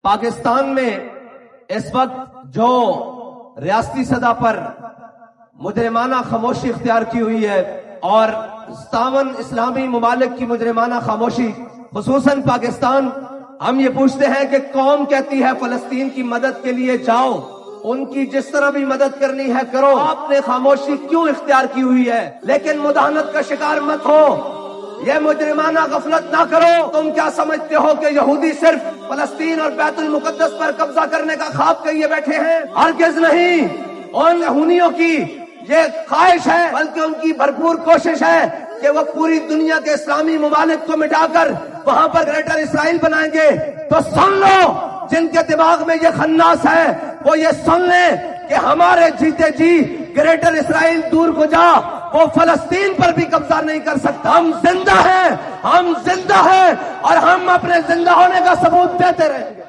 پاکستان میں اس وقت جو ریاستی سطح پر مجرمانہ خاموشی اختیار کی ہوئی ہے اور 57 اسلامی ممالک کی مجرمانہ خاموشی، خصوصاً پاکستان، ہم یہ پوچھتے ہیں کہ قوم کہتی ہے فلسطین کی مدد کے لیے جاؤ، ان کی جس طرح بھی مدد کرنی ہے کرو، آپ نے خاموشی کیوں اختیار کی ہوئی ہے؟ لیکن مداہنت کا شکار مت ہو، یہ مجرمانہ غفلت نہ کرو۔ تم کیا سمجھتے ہو کہ یہودی صرف فلسطین اور بیت المقدس پر قبضہ کرنے کا خواب کیے بیٹھے ہیں؟ ہرگز نہیں۔ ان یہودیوں کی یہ خواہش ہے، بلکہ ان کی بھرپور کوشش ہے کہ وہ پوری دنیا کے اسلامی ممالک کو مٹا کر وہاں پر گریٹر اسرائیل بنائیں گے۔ تو سن لو، جن کے دماغ میں یہ خناس ہے وہ یہ سن لیں کہ ہمارے جیتے جی گریٹر اسرائیل دور کو جا، وہ فلسطین پر بھی قبضہ نہیں کر سکتا۔ ہم زندہ ہیں، ہم زندہ ہیں اور ہم اپنے زندہ ہونے کا ثبوت دیتے رہیں گے۔